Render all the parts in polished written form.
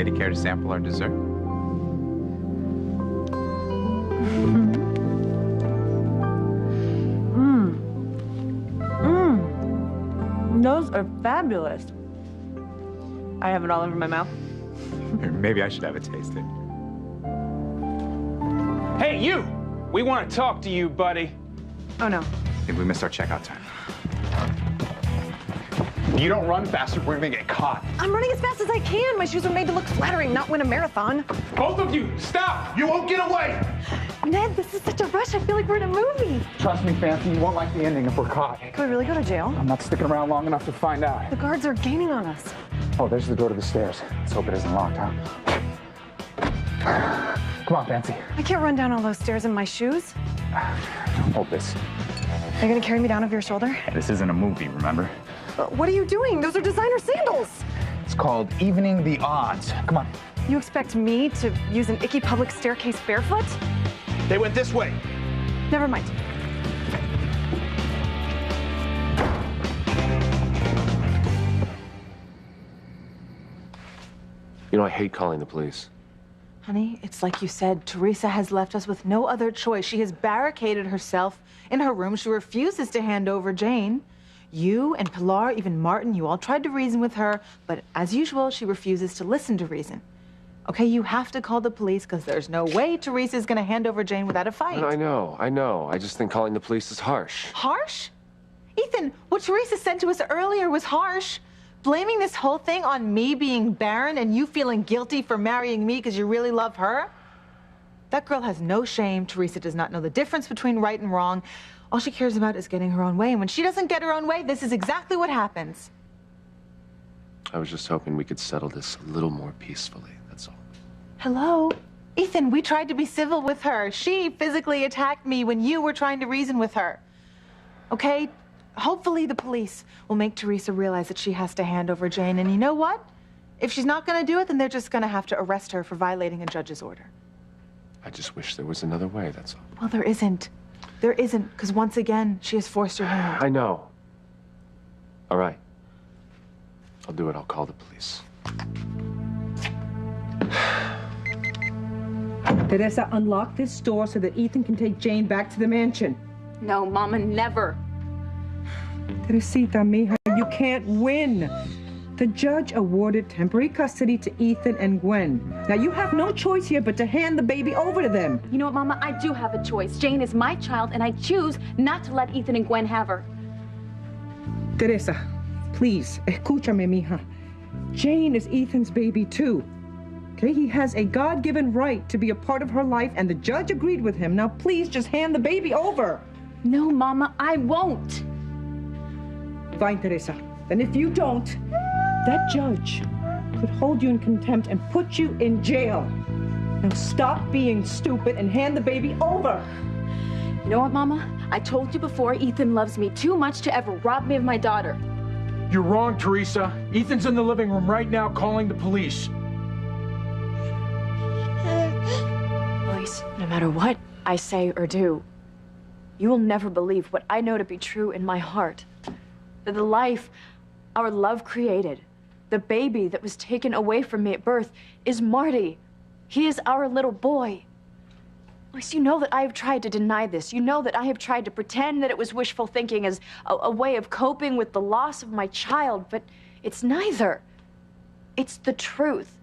lady care to sample our dessert? Those are fabulous. I have it all over my mouth. Maybe I should have a taste it. Hey, you! We want to talk to you, buddy. Oh, no. I think we missed our checkout time. You don't run faster, we're gonna get caught. I'm running as fast as I can. My shoes are made to look flattering, not win a marathon. Both of you, stop! You won't get away! Ned, this is such a rush. I feel like we're in a movie. Trust me, Fancy, you won't like the ending if we're caught. Can we really go to jail? I'm not sticking around long enough to find out. The guards are gaining on us. Oh, there's the door to the stairs. Let's hope it isn't locked, huh? Come on, Fancy. I can't run down all those stairs in my shoes. Hold this. Are you gonna carry me down over your shoulder? This isn't a movie, remember? What are you doing? Those are designer sandals. It's called evening the odds. Come on. You expect me to use an icky public staircase barefoot? They went this way. Never mind. You know, I hate calling the police. Honey, it's like you said, Teresa has left us with no other choice. She has barricaded herself in her room. She refuses to hand over Jane. You and Pilar, even Martin, you all tried to reason with her, but as usual, she refuses to listen to reason. Okay, you have to call the police because there's no way Teresa's gonna hand over Jane without a fight. I know. I just think calling the police is harsh. Harsh? Ethan, what Teresa said to us earlier was harsh. Blaming this whole thing on me being barren and you feeling guilty for marrying me because you really love her? That girl has no shame. Teresa does not know the difference between right and wrong. All she cares about is getting her own way. And when she doesn't get her own way, this is exactly what happens. I was just hoping we could settle this a little more peacefully, that's all. Hello? Ethan, we tried to be civil with her. She physically attacked me when you were trying to reason with her. Okay? Hopefully the police will make Teresa realize that she has to hand over Jane. And you know what? If she's not going to do it, then they're just going to have to arrest her for violating a judge's order. I just wish there was another way, that's all. Well, there isn't. There isn't, because once again, she has forced her hand. I know. All right. I'll do it. I'll call the police. Teresa, unlock this door so that Ethan can take Jane back to the mansion. No, Mama, never. Teresita, mija, you can't win. The judge awarded temporary custody to Ethan and Gwen. Now, you have no choice here but to hand the baby over to them. You know what, Mama? I do have a choice. Jane is my child, and I choose not to let Ethan and Gwen have her. Teresa, please, escúchame, mija. Jane is Ethan's baby, too. Okay, he has a God-given right to be a part of her life, and the judge agreed with him. Now, please, just hand the baby over. No, Mama, I won't. Fine, Teresa. Then if you don't, that judge could hold you in contempt and put you in jail. Now stop being stupid and hand the baby over. You know what, Mama? I told you before, Ethan loves me too much to ever rob me of my daughter. You're wrong, Teresa. Ethan's in the living room right now calling the police. Elise, no matter what I say or do, you will never believe what I know to be true in my heart. That the life our love created, the baby that was taken away from me at birth, is Marty. He is our little boy. Elise, you know that I have tried to deny this. You know that I have tried to pretend that it was wishful thinking as a way of coping with the loss of my child, but it's neither. It's the truth.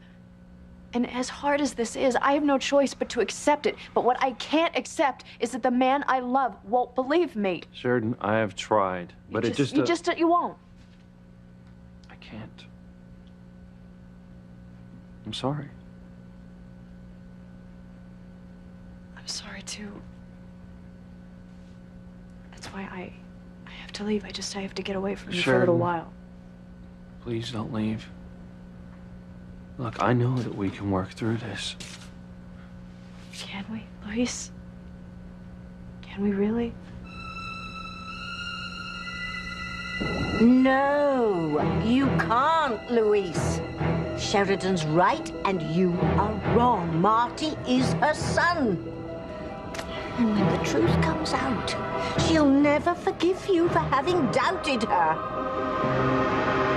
And as hard as this is, I have no choice but to accept it. But what I can't accept is that the man I love won't believe me. Sheridan, I have tried, but You won't. I can't. I'm sorry. I'm sorry, too. That's why I have to leave. I have to get away from you for a little while. Please don't leave. Look, I know that we can work through this. Can we, Luis? Can we really? No, you can't, Luis. Sheridan's right, and you are wrong. Marty is her son. And when the truth comes out, she'll never forgive you for having doubted her.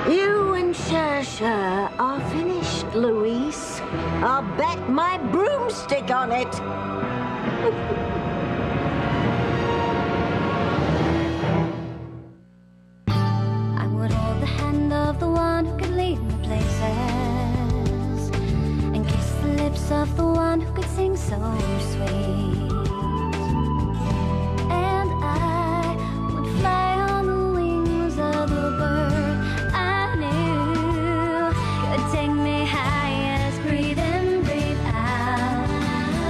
You and sure are finished, Luis. I'll bet my broomstick on it. I would hold the hand of the one who could lead me places, and kiss the lips of the one who could sing so sweet. And I would fly on the wings of the bird I knew could take me highest. Breathe in, breathe out.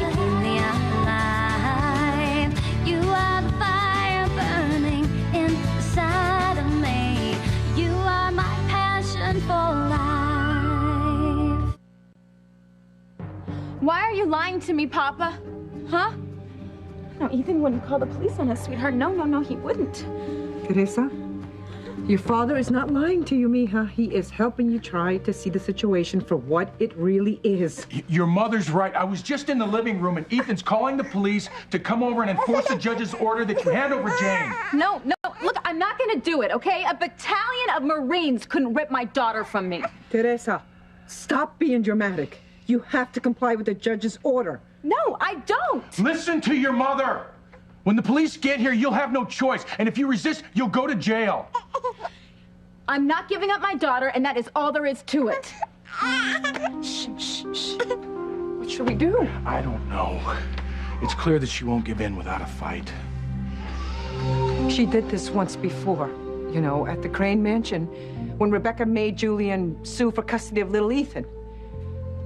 You keep me alive. You are the fire burning inside of me. You are my passion for life. Why are you lying to me, Papa? Huh? No, Ethan wouldn't call the police on us, sweetheart. No, he wouldn't. Teresa, your father is not lying to you, mija. He is helping you try to see the situation for what it really is. Your mother's right. I was just in the living room and Ethan's calling the police to come over and enforce the judge's order that you hand over Jane. No, look, I'm not gonna do it, okay? A battalion of Marines couldn't rip my daughter from me. Teresa, stop being dramatic. You have to comply with the judge's order. No, I don't. Listen to your mother. When the police get here, you'll have no choice. And if you resist, you'll go to jail. I'm not giving up my daughter, and that is all there is to it. Shh. What should we do? I don't know. It's clear that she won't give in without a fight. She did this once before, you know, at the Crane Mansion, when Rebecca made Julian sue for custody of little Ethan.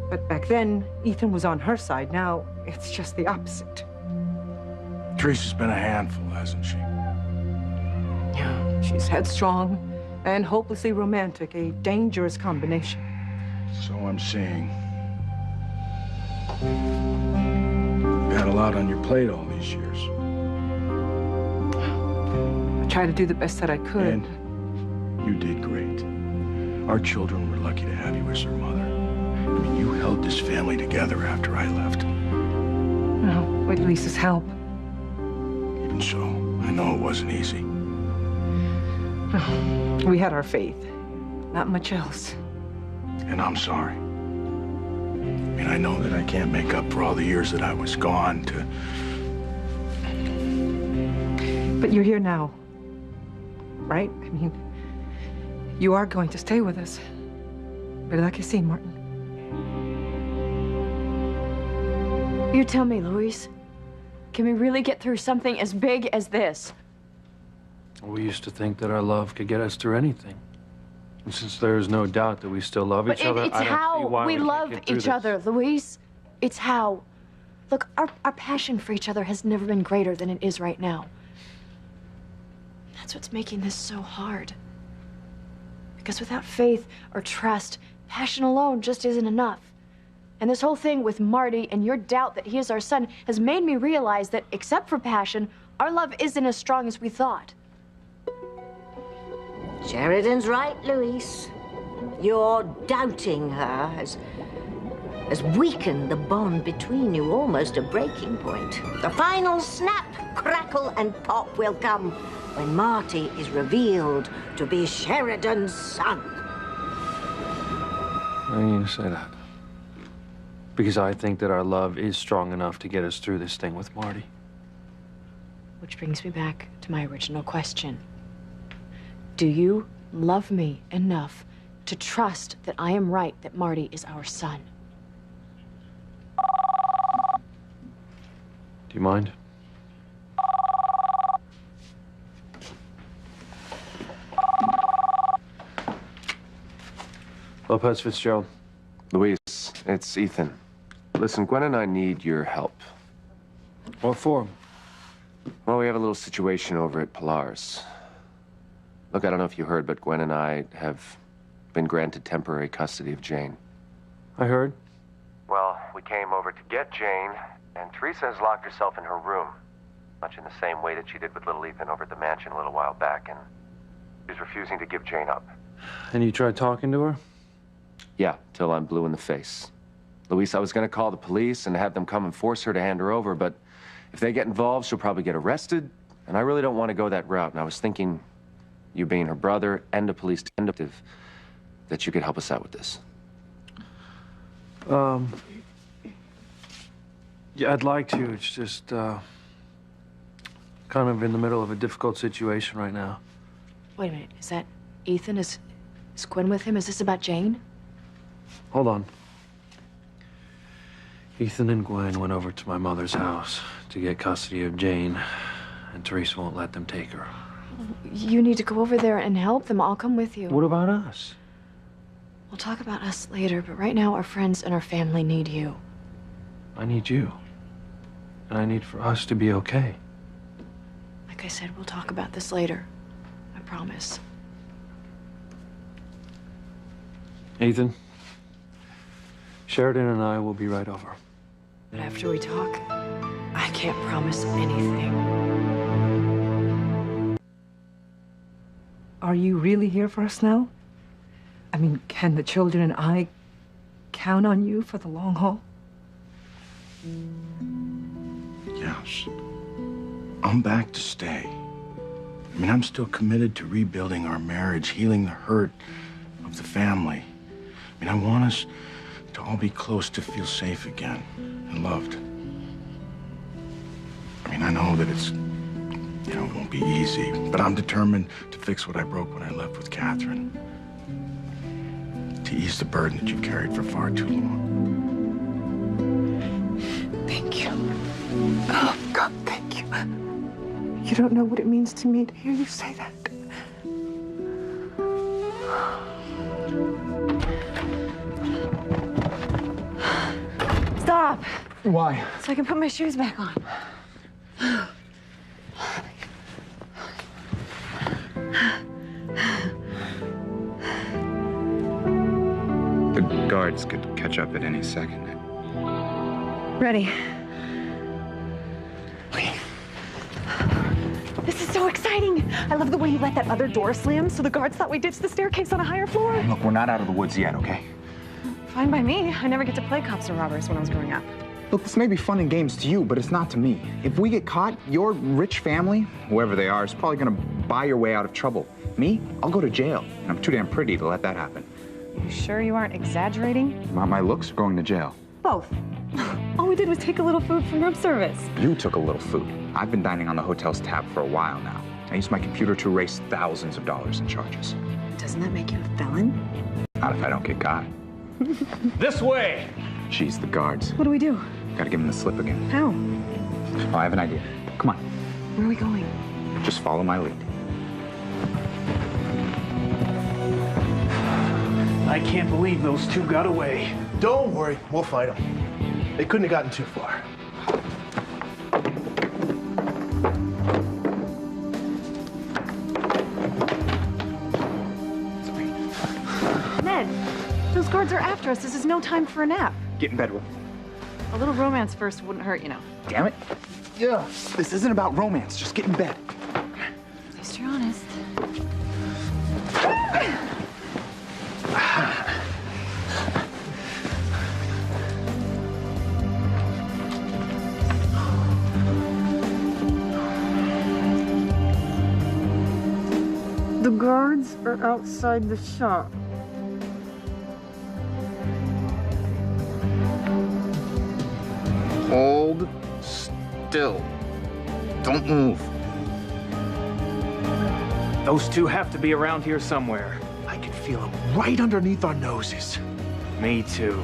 But back then, Ethan was on her side. Now, it's just the opposite. Teresa's been a handful, hasn't she? Yeah, she's headstrong and hopelessly romantic, a dangerous combination. So I'm seeing. You've had a lot on your plate all these years. I tried to do the best that I could. And you did great. Our children were lucky to have you as their mother. I mean, you held this family together after I left. Well, with Lisa's help. Even so, I know it wasn't easy. We had our faith. Not much else. And I'm sorry. I mean, I know that I can't make up for all the years that I was gone to... But you're here now, right? I mean, you are going to stay with us. ¿Verdad que sí, Martin? You tell me, Luis. Can we really get through something as big as this? We used to think that our love could get us through anything. And since there is no doubt that we still love each other, It's I don't how see why we can't love get through each this. other, Luis. It's how. Look, our passion for each other has never been greater than it is right now. That's what's making this so hard. Because without faith or trust, passion alone just isn't enough. And this whole thing with Marty and your doubt that he is our son has made me realize that, except for passion, our love isn't as strong as we thought. Sheridan's right, Luis. Your doubting her has weakened the bond between you almost to breaking point. The final snap, crackle, and pop will come when Marty is revealed to be Sheridan's son. Why do you say that? Because I think that our love is strong enough to get us through this thing with Marty. Which brings me back to my original question. Do you love me enough to trust that I am right, that Marty is our son? Do you mind? Lopez Fitzgerald. Luis, it's Ethan. Listen, Gwen and I need your help. What for? Well, we have a little situation over at Pilar's. Look, I don't know if you heard, but Gwen and I have been granted temporary custody of Jane. I heard. Well, we came over to get Jane, and Teresa has locked herself in her room, much in the same way that she did with little Ethan over at the mansion a little while back, and she's refusing to give Jane up. And you tried talking to her? Yeah, till I'm blue in the face. Luis, I was gonna call the police and have them come and force her to hand her over, but if they get involved, she'll probably get arrested, and I really don't want to go that route, and I was thinking you being her brother and a police detective that you could help us out with this. Yeah, I'd like to. It's just, kind of in the middle of a difficult situation right now. Wait a minute. Is that Ethan? Is Gwen with him? Is this about Jane? Hold on. Ethan and Gwen went over to my mother's house to get custody of Jane, and Teresa won't let them take her. You need to go over there and help them. I'll come with you. What about us? We'll talk about us later, but right now our friends and our family need you. I need you. And I need for us to be okay. Like I said, we'll talk about this later. I promise. Ethan, Sheridan and I will be right over. But after we talk, I can't promise anything. Are you really here for us now? I mean, can the children and I count on you for the long haul? Yes. I'm back to stay. I mean, I'm still committed to rebuilding our marriage, healing the hurt of the family. I mean, I want us to all be close, to feel safe again and loved. I mean, I know that it's, it won't be easy, but I'm determined to fix what I broke when I left with Catherine. To ease the burden that you carried for far too long. Thank you. Oh, God, thank you. You don't know what it means to me to hear you say that. Stop, Why? so I can put my shoes back on. The guards could catch up at any second. Ready. This is so exciting. I love the way you let that other door slam so the guards thought we ditched the staircase on a higher floor. Look, we're not out of the woods yet, okay? Fine by me. I never get to play cops or robbers when I was growing up. Look, this may be fun and games to you, but it's not to me. If we get caught, your rich family, whoever they are, is probably gonna buy your way out of trouble. Me, I'll go to jail, and I'm too damn pretty to let that happen. You sure you aren't exaggerating? My looks are going to jail. Both. All we did was take a little food from room service. You took a little food. I've been dining on the hotel's tab for a while now. I used my computer to erase thousands of dollars in charges. Doesn't that make you a felon? Not if I don't get caught. This way! Jeez, the guards. What do we do? Gotta give them the slip again. How? Oh, I have an idea. Come on, Where are we going? just follow my lead. I can't believe those two got away. Don't worry, we'll fight them. They couldn't have gotten too far. Ned, those guards are after us. This is no time for a nap. Get in bed with me. A little romance first wouldn't hurt, you know. Damn it. Yeah. This isn't about romance. Just get in bed. At least you're honest. The guards are outside the shop. Hold still. Don't move. Those two have to be around here somewhere. I can feel them right underneath our noses. Me too.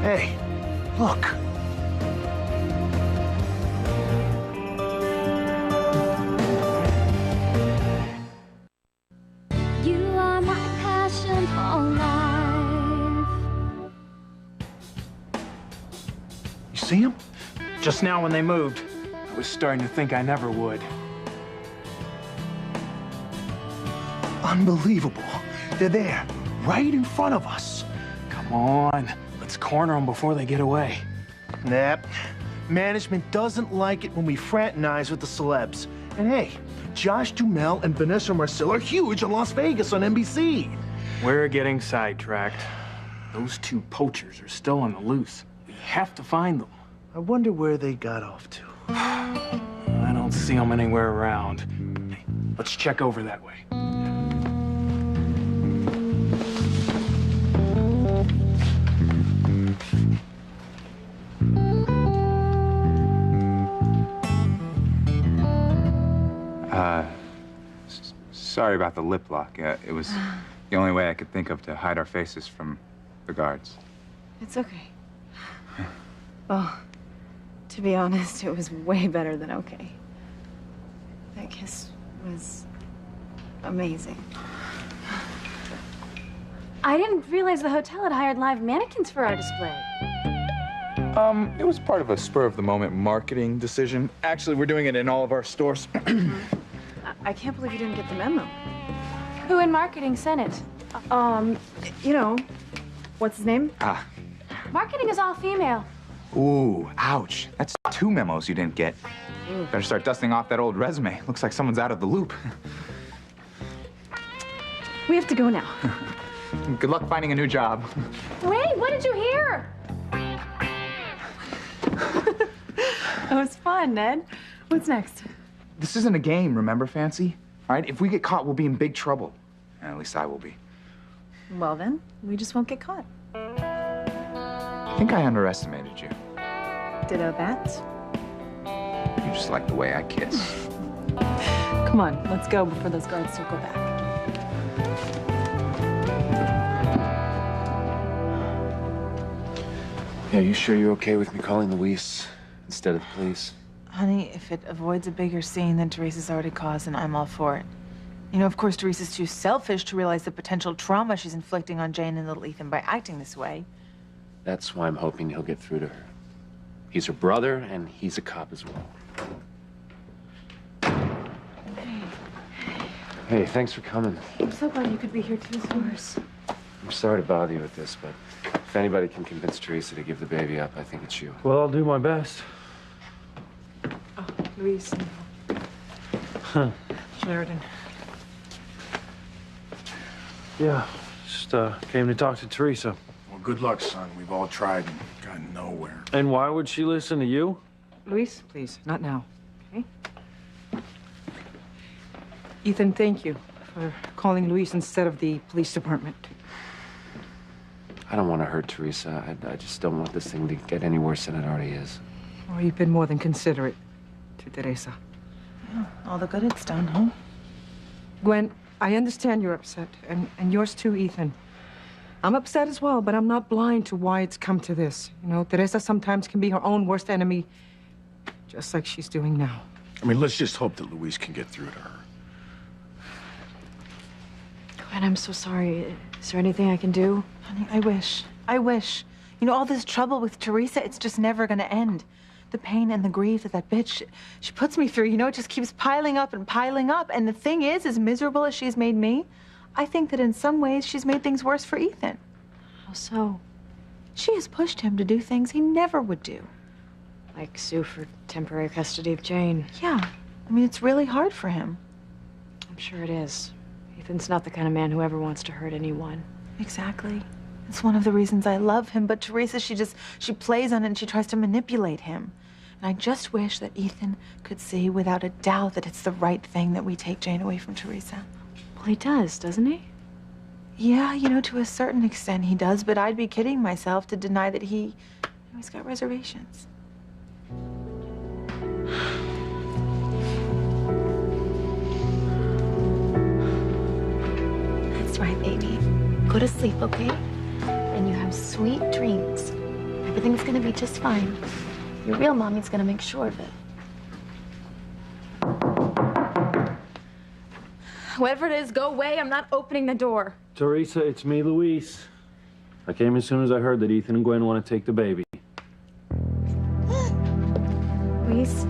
Hey, look. You are my passion for life. You see them? Just now when they moved, I was starting to think I never would. Unbelievable. They're there, right in front of us. Come on, let's corner them before they get away. Nah, management doesn't like it when we fraternize with the celebs. And hey, Josh Duhamel and Vanessa Marcel are huge in Las Vegas on NBC. We're getting sidetracked. Those two poachers are still on the loose. We have to find them. I wonder where they got off to. I don't see them anywhere around. Hey, let's check over that way. Sorry about the lip lock. It was the only way I could think of to hide our faces from the guards. It's okay. Well, to be honest, it was way better than okay. That kiss was amazing. I didn't realize the hotel had hired live mannequins for our display. It was part of a spur-of-the-moment marketing decision. Actually, we're doing it in all of our stores. I can't believe you didn't get the memo. Who in marketing sent it? You know, what's his name? Marketing is all female. Ooh, ouch. That's 2 memos you didn't get. Better start dusting off that old resume. Looks like someone's out of the loop. We have to go now. Good luck finding a new job. Wait, what did you hear? That was fun, Ned. What's next? This isn't a game, remember, Fancy? All right, if we get caught, we'll be in big trouble. At least I will be. Well, then, we just won't get caught. I think I underestimated you. Ditto that. You just like the way I kiss. Come on, let's go before those guards circle back. Yeah, you sure you're okay with me calling Luis instead of the police? Honey, if it avoids a bigger scene than Teresa's already caused, then I'm all for it. You know, of course, Teresa's too selfish to realize the potential trauma she's inflicting on Jane and little Ethan by acting this way. That's why I'm hoping he'll get through to her. He's her brother, and he's a cop as well. Hey, thanks for coming. I'm so glad you could be here too, of course. I'm sorry to bother you with this, but if anybody can convince Teresa to give the baby up, I think it's you. Well, I'll do my best. Luis. Huh. Sheridan. Yeah, just came to talk to Teresa. Well, good luck, son. We've all tried and gotten nowhere. And why would she listen to you? Luis, please, not now, okay? Ethan, thank you for calling Luis instead of the police department. I don't want to hurt Teresa. I just don't want this thing to get any worse than it already is. Oh, you've been more than considerate to Teresa. Yeah, all the good it's done, huh? Gwen, I understand you're upset, and yours too, Ethan. I'm upset as well, but I'm not blind to why it's come to this. You know, Teresa sometimes can be her own worst enemy, just like she's doing now. I mean, let's just hope that Luis can get through to her. Gwen, I'm so sorry. Is there anything I can do? Honey, I wish. I wish. You know, all this trouble with Teresa, it's just never gonna end. The pain and the grief that bitch, she puts me through, you know, it just keeps piling up and piling up. And the thing is, as miserable as she's made me, I think that in some ways she's made things worse for Ethan. How so? She has pushed him to do things he never would do. Like sue for temporary custody of Jane. Yeah. I mean, it's really hard for him. I'm sure it is. Ethan's not the kind of man who ever wants to hurt anyone. Exactly. It's one of the reasons I love him, but Teresa, she plays on it and she tries to manipulate him. And I just wish that Ethan could see without a doubt that it's the right thing that we take Jane away from Teresa. Well, he does, doesn't he? Yeah, you know, to a certain extent he does, but I'd be kidding myself to deny that he's got reservations. That's right, baby. Go to sleep, okay? And you have sweet dreams. Everything's gonna be just fine. Your real mommy's gonna make sure of it. Whatever it is, go away. I'm not opening the door. Teresa, it's me, Luis. I came as soon as I heard that Ethan and Gwen want to take the baby. Luis?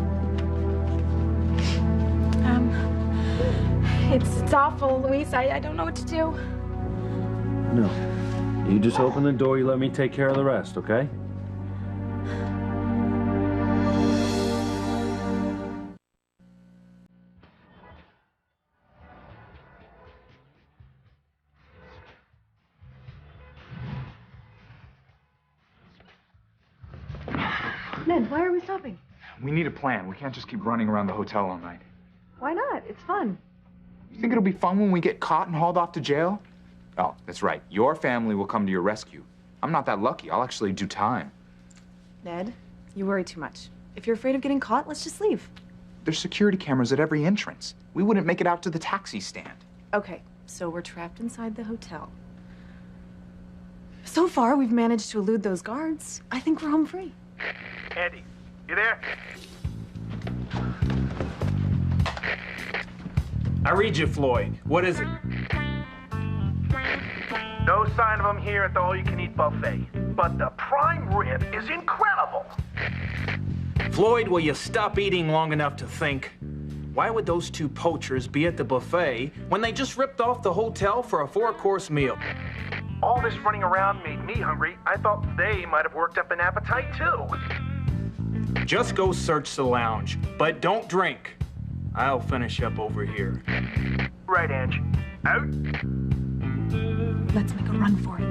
It's awful, Luis. I don't know what to do. No. You just open the door, you let me take care of the rest, okay? Ned, why are we stopping? We need a plan. We can't just keep running around the hotel all night. Why not? It's fun. You think it'll be fun when we get caught and hauled off to jail? Oh, that's right. Your family will come to your rescue. I'm not that lucky. I'll actually do time. Ned, you worry too much. If you're afraid of getting caught, let's just leave. There's security cameras at every entrance. We wouldn't make it out to the taxi stand. Okay, so we're trapped inside the hotel. So far, we've managed to elude those guards. I think we're home free. Andy, you there? I read you, Floyd. What is it? No sign of him here at the all-you-can-eat buffet. But the prime rib is incredible. Floyd, will you stop eating long enough to think? Why would those two poachers be at the buffet when they just ripped off the hotel for a 4-course meal? All this running around made me hungry. I thought they might have worked up an appetite, too. Just go search the lounge, but don't drink. I'll finish up over here. Right, Ange. Out. Let's make a run for it.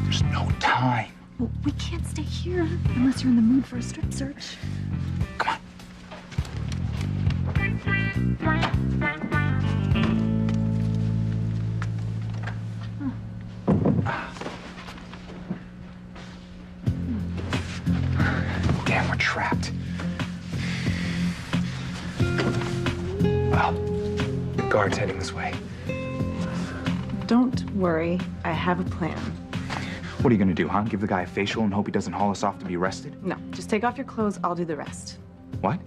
There's no time. Well, we can't stay here unless you're in the mood for a strip search. Come on. Damn, we're trapped. Well, the guard's heading this way. Don't worry, I have a plan. What are you gonna do, huh? Give the guy a facial and hope he doesn't haul us off to be arrested? No, just take off your clothes, I'll do the rest. What?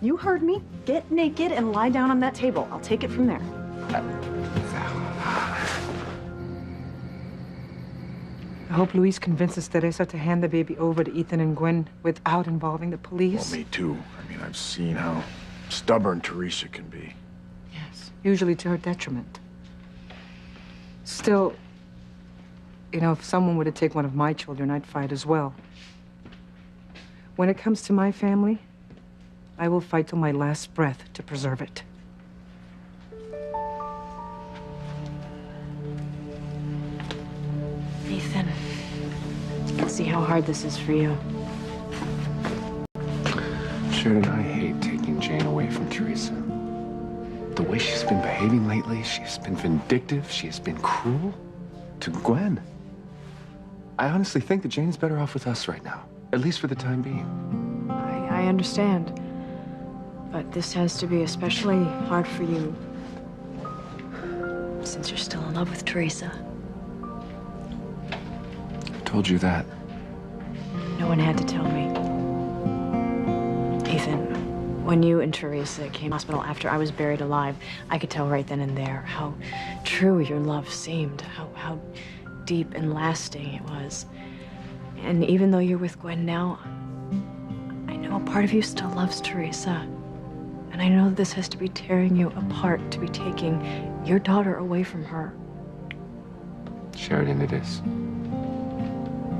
You heard me. Get naked and lie down on that table. I'll take it from there. I hope Luis convinces Teresa to hand the baby over to Ethan and Gwen without involving the police. Well, me too. I mean, I've seen how stubborn Teresa can be. Yes, usually to her detriment. Still, you know, if someone were to take one of my children, I'd fight as well. When it comes to my family, I will fight till my last breath to preserve it. Ethan, I see how hard this is for you. Sheridan, I hate taking Jane away from Teresa. The way she's been behaving lately, she's been vindictive, she has been cruel to Gwen. I honestly think that Jane's better off with us right now, at least for the time being. I understand. But this has to be especially hard for you since you're still in love with Teresa. I told you that. No one had to tell me. Ethan, when you and Teresa came to the hospital after I was buried alive, I could tell right then and there how true your love seemed, how deep and lasting it was. And even though you're with Gwen now, I know a part of you still loves Teresa. And I know this has to be tearing you apart to be taking your daughter away from her. Sheridan, it is.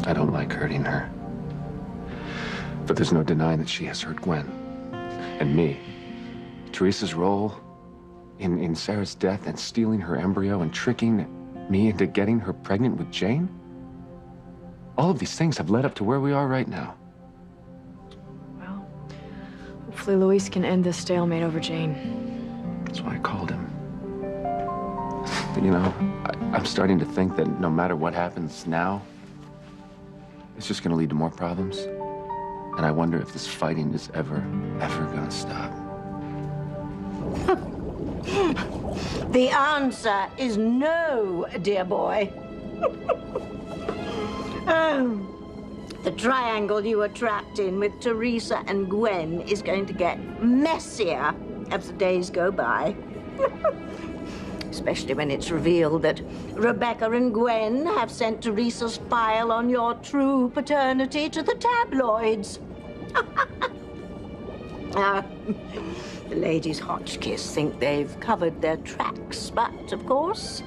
I don't like hurting her. But there's no denying that she has hurt Gwen. And me. Teresa's role in Sarah's death and stealing her embryo and tricking me into getting her pregnant with Jane. All of these things have led up to where we are right now. Hopefully Luis can end this stalemate over Jane. That's why I called him. But you know, I'm starting to think that no matter what happens now, it's just going to lead to more problems. And I wonder if this fighting is ever going to stop. The answer is no, dear boy. The triangle you were trapped in with Teresa and Gwen is going to get messier as the days go by. Especially when it's revealed that Rebecca and Gwen have sent Teresa's file on your true paternity to the tabloids. The ladies Hotchkiss think they've covered their tracks, but of course,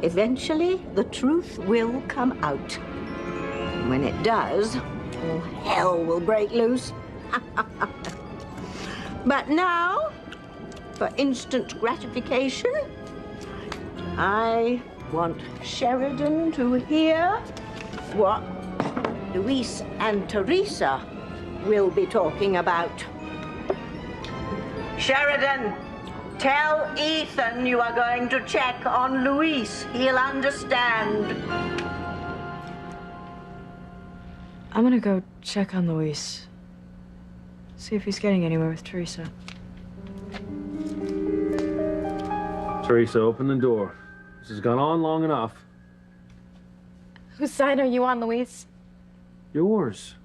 eventually the truth will come out. When it does, all hell will break loose. But now, for instant gratification, I want Sheridan to hear what Luis and Teresa will be talking about. Sheridan, tell Ethan you are going to check on Luis. He'll understand. I'm gonna go check on Luis. See if he's getting anywhere with Teresa. Teresa, open the door. This has gone on long enough. Whose side are you on, Luis? Yours.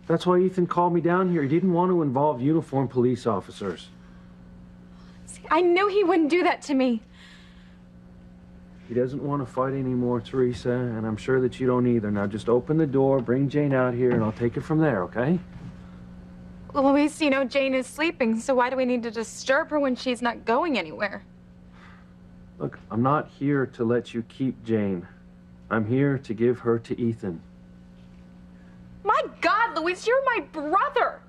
That's why Ethan called me down here. He didn't want to involve uniformed police officers. See, I knew he wouldn't do that to me. He doesn't want to fight anymore, Teresa, and I'm sure that you don't either. Now just open the door, bring Jane out here, and I'll take it from there, okay? Well, Luis, you know Jane is sleeping, so why do we need to disturb her when she's not going anywhere? Look, I'm not here to let you keep Jane. I'm here to give her to Ethan. My God, Luis, you're my brother.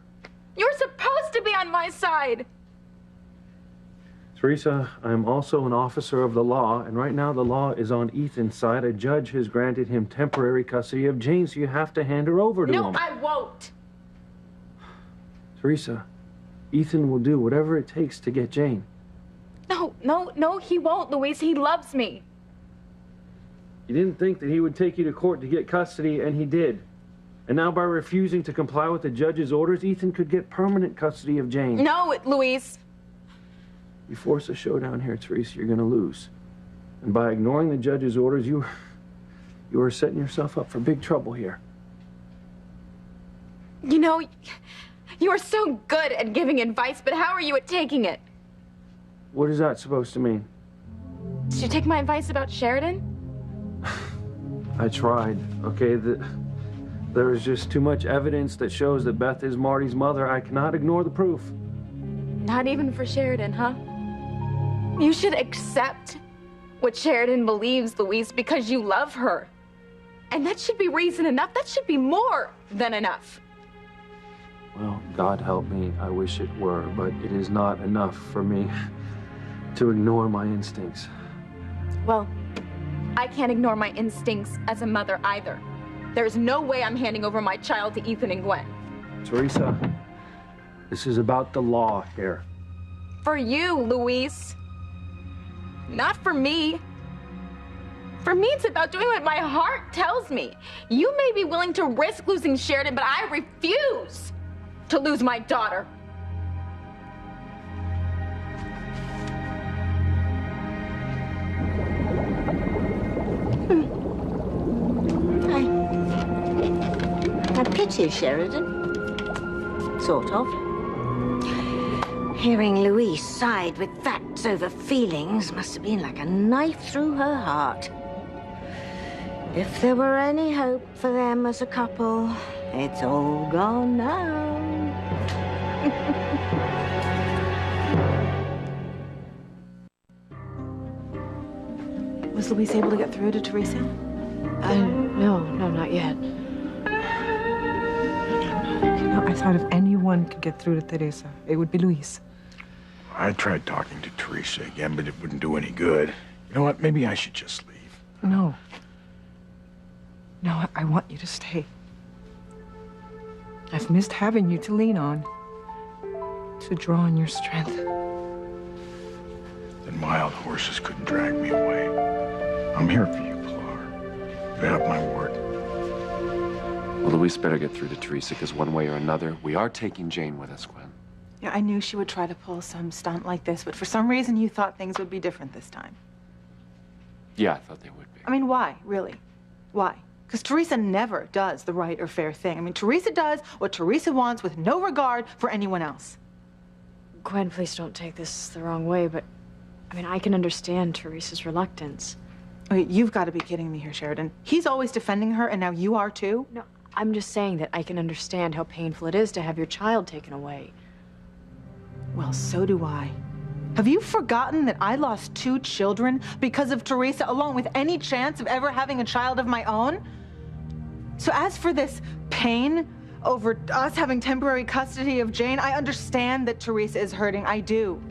You're supposed to be on my side. Teresa, I'm also an officer of the law, and right now the law is on Ethan's side. A judge has granted him temporary custody of Jane, so you have to hand her over to him. No, I won't. Teresa, Ethan will do whatever it takes to get Jane. No, he won't, Luis. He loves me. You didn't think that he would take you to court to get custody, and he did. And now by refusing to comply with the judge's orders, Ethan could get permanent custody of Jane. No, Luis. You force a showdown here, Teresa, you're going to lose. And by ignoring the judge's orders, you are setting yourself up for big trouble here. You know, you are so good at giving advice, but how are you at taking it? What is that supposed to mean? Did you take my advice about Sheridan? I tried, okay? There is just too much evidence that shows that Beth is Marty's mother. I cannot ignore the proof. Not even for Sheridan, huh? You should accept what Sheridan believes, Luis, because you love her. And that should be reason enough. That should be more than enough. Well, God help me. I wish it were, but it is not enough for me to ignore my instincts. Well, I can't ignore my instincts as a mother either. There's no way I'm handing over my child to Ethan and Gwen. Teresa, this is about the law here. For you, Luis. Not for me. For me, it's about doing what my heart tells me. You may be willing to risk losing Sheridan, but I refuse to lose my daughter. I pity Sheridan. Sort of. Hearing Louise side with facts over feelings must have been like a knife through her heart. If there were any hope for them as a couple, it's all gone now. Was Luis able to get through to Teresa? No, not yet. No, I thought if anyone could get through to Teresa, it would be Luis. I tried talking to Teresa again, but it wouldn't do any good. You know what? Maybe I should just leave. No. No, I want you to stay. I've missed having you to lean on, to draw on your strength. Then wild horses couldn't drag me away. I'm here for you, Pilar. You have my word. Well, Luis better get through to Teresa, because one way or another, we are taking Jane with us, Gwen. Yeah, I knew she would try to pull some stunt like this, but for some reason you thought things would be different this time. Yeah, I thought they would be. I mean, why, really? Why? Because Teresa never does the right or fair thing. I mean, Teresa does what Teresa wants with no regard for anyone else. Gwen, please don't take this the wrong way, but I mean, I can understand Teresa's reluctance. Wait, you've got to be kidding me here, Sheridan. He's always defending her, and now you are too? No, I'm just saying that I can understand how painful it is to have your child taken away. Well, so do I. Have you forgotten that I lost 2 children because of Teresa, along with any chance of ever having a child of my own? So as for this pain over us having temporary custody of Jane, I understand that Teresa is hurting, I do.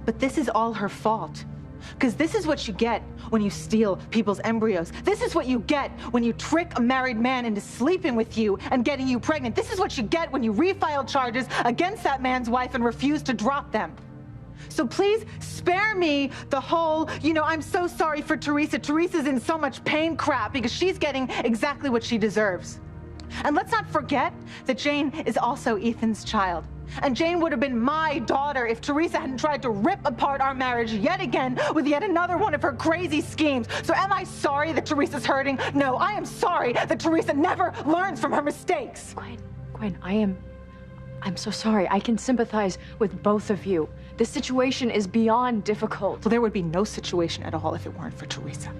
But this is all her fault. Because this is what you get when you steal people's embryos. This is what you get when you trick a married man into sleeping with you and getting you pregnant. This is what you get when you refile charges against that man's wife and refuse to drop them. So please spare me the whole, I'm so sorry for Teresa. Teresa's in so much pain crap, because she's getting exactly what she deserves. And let's not forget that Jane is also Ethan's child. And Jane would have been my daughter if Teresa hadn't tried to rip apart our marriage yet again with yet another one of her crazy schemes. So am I sorry that Teresa's hurting? No, I am sorry that Teresa never learns from her mistakes. Gwen, I'm so sorry. I can sympathize with both of you. This situation is beyond difficult. Well, there would be no situation at all if it weren't for Teresa.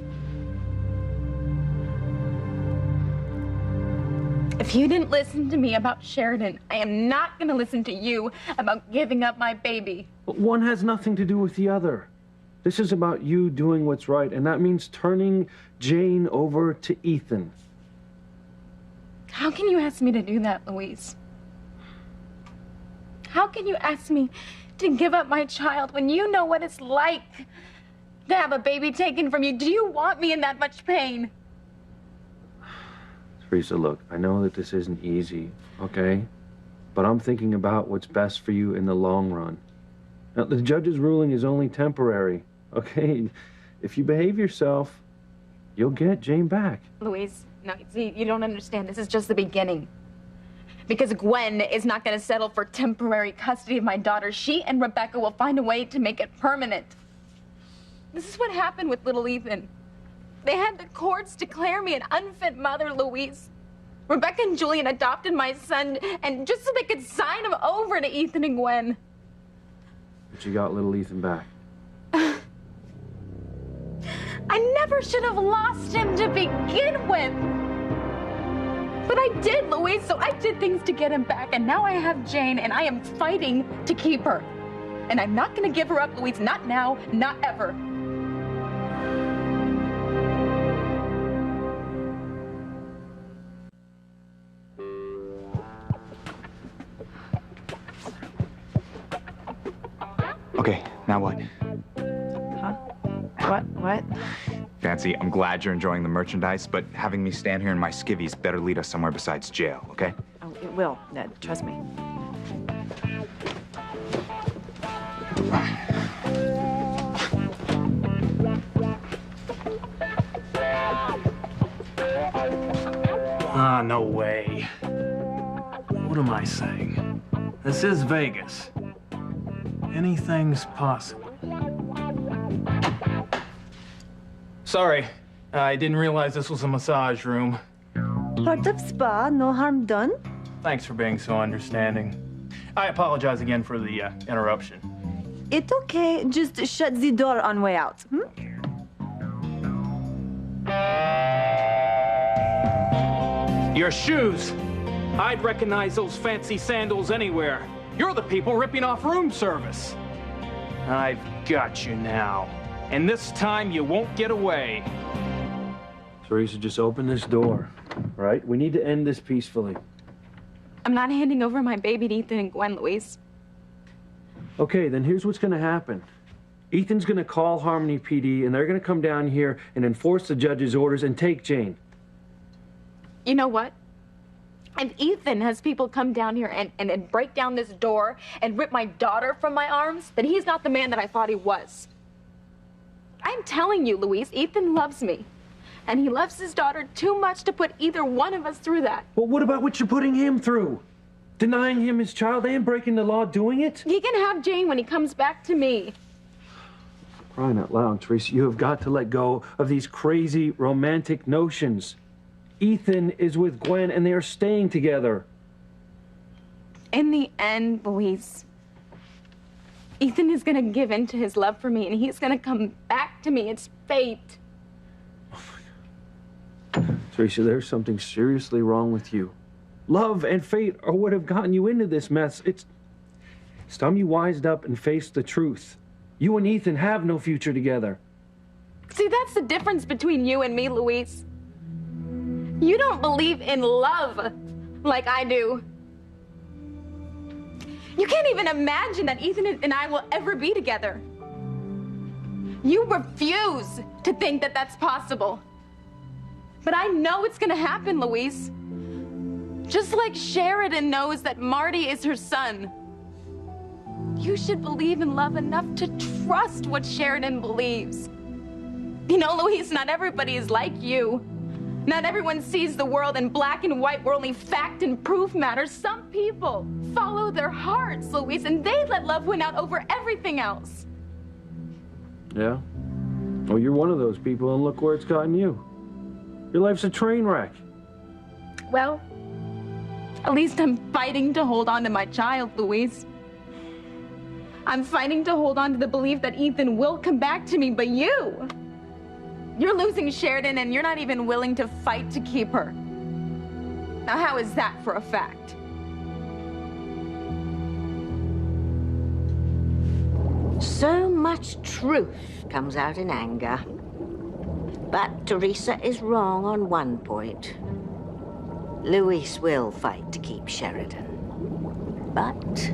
If you didn't listen to me about Sheridan, I am not going to listen to you about giving up my baby. But one has nothing to do with the other. This is about you doing what's right, and that means turning Jane over to Ethan. How can you ask me to do that, Louise? How can you ask me to give up my child when you know what it's like to have a baby taken from you? Do you want me in that much pain? Teresa, look, I know that this isn't easy, okay? But I'm thinking about what's best for you in the long run. Now, the judge's ruling is only temporary, okay? If you behave yourself, you'll get Jane back. Louise, no, see, you don't understand. This is just the beginning. Because Gwen is not going to settle for temporary custody of my daughter. She and Rebecca will find a way to make it permanent. This is what happened with little Ethan. They had the courts declare me an unfit mother, Louise. Rebecca and Julian adopted my son, and just so they could sign him over to Ethan and Gwen. But you got little Ethan back. I never should have lost him to begin with. But I did, Louise, so I did things to get him back, and now I have Jane, and I am fighting to keep her. And I'm not going to give her up, Louise, not now, not ever. Okay, now what? Huh? What? Fancy, I'm glad you're enjoying the merchandise, but having me stand here in my skivvies better lead us somewhere besides jail, okay? Oh, it will, Ned. Trust me. Ah, no way. What am I saying? This is Vegas. Anything's possible. Sorry, I didn't realize this was a massage room. Part of spa, no harm done. Thanks for being so understanding. I apologize again for the interruption. It's okay, just shut the door on way out. Your shoes! I'd recognize those fancy sandals anywhere. You're the people ripping off room service. I've got you now. And this time you won't get away. Teresa, just open this door, right? We need to end this peacefully. I'm not handing over my baby to Ethan and Gwen, Louise. Okay, then here's what's gonna happen. Ethan's gonna call Harmony PD, and they're gonna come down here and enforce the judge's orders and take Jane. You know what? If Ethan has people come down here and break down this door and rip my daughter from my arms, then he's not the man that I thought he was. I'm telling you, Louise, Ethan loves me. And he loves his daughter too much to put either one of us through that. Well, what about what you're putting him through? Denying him his child and breaking the law doing it? He can have Jane when he comes back to me. Crying out loud, Teresa, you have got to let go of these crazy romantic notions. Ethan is with Gwen and they are staying together. In the end, Louise, Ethan is gonna give in to his love for me and he's gonna come back to me. It's fate. Teresa, there's something seriously wrong with you. Love and fate are what have gotten you into this mess. It's time you wised up and faced the truth. You and Ethan have no future together. See, that's the difference between you and me, Louise. You don't believe in love like I do. You can't even imagine that Ethan and I will ever be together. You refuse to think that that's possible. But I know it's gonna happen, Louise. Just like Sheridan knows that Marty is her son. You should believe in love enough to trust what Sheridan believes. You know, Louise, not everybody is like you. Not everyone sees the world in black and white where only fact and proof matters. Some people follow their hearts, Luis, and they let love win out over everything else. Yeah? Well, you're one of those people, and look where it's gotten you. Your life's a train wreck. Well, at least I'm fighting to hold on to my child, Luis. I'm fighting to hold on to the belief that Ethan will come back to me, but you're losing Sheridan and you're not even willing to fight to keep her. Now, how is that for a fact? So much truth comes out in anger. But Teresa is wrong on one point. Luis will fight to keep Sheridan. But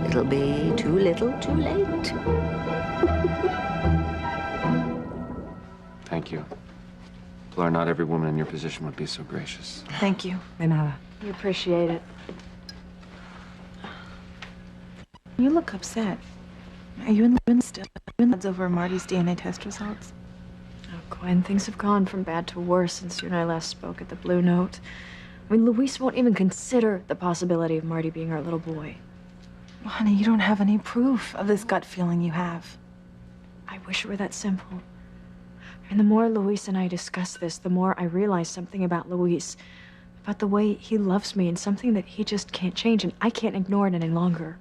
it'll be too little, too late. Thank you. Pilar, not every woman in your position would be so gracious. Thank you. De nada. We appreciate it. You look upset. Are you in the still? Are you in over Marty's DNA test results? Oh, Gwen, things have gone from bad to worse since you and I last spoke at the Blue Note. I mean, Luis won't even consider the possibility of Marty being our little boy. Well, honey, you don't have any proof of this gut feeling you have. I wish it were that simple. And the more Luis and I discuss this, the more I realize something about Luis, about the way he loves me, and something that he just can't change, and I can't ignore it any longer.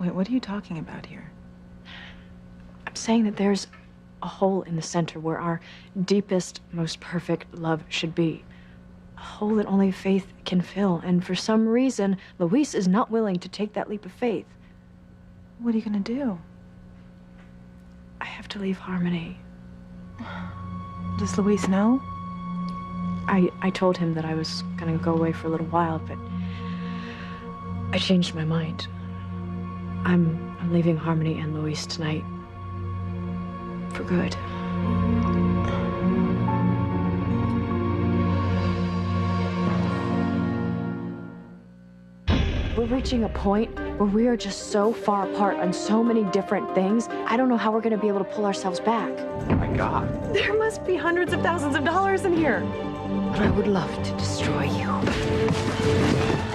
Wait, what are you talking about here? I'm saying that there's a hole in the center where our deepest, most perfect love should be. A hole that only faith can fill, and for some reason, Luis is not willing to take that leap of faith. What are you gonna do? I have to leave Harmony. Does Luis know? I told him that I was gonna go away for a little while, but I changed my mind. I'm leaving Harmony and Luis tonight. For good. We're reaching a point where we are just so far apart on so many different things. I don't know how we're gonna be able to pull ourselves back. Oh my God. There must be hundreds of thousands of dollars in here. But I would love to destroy you.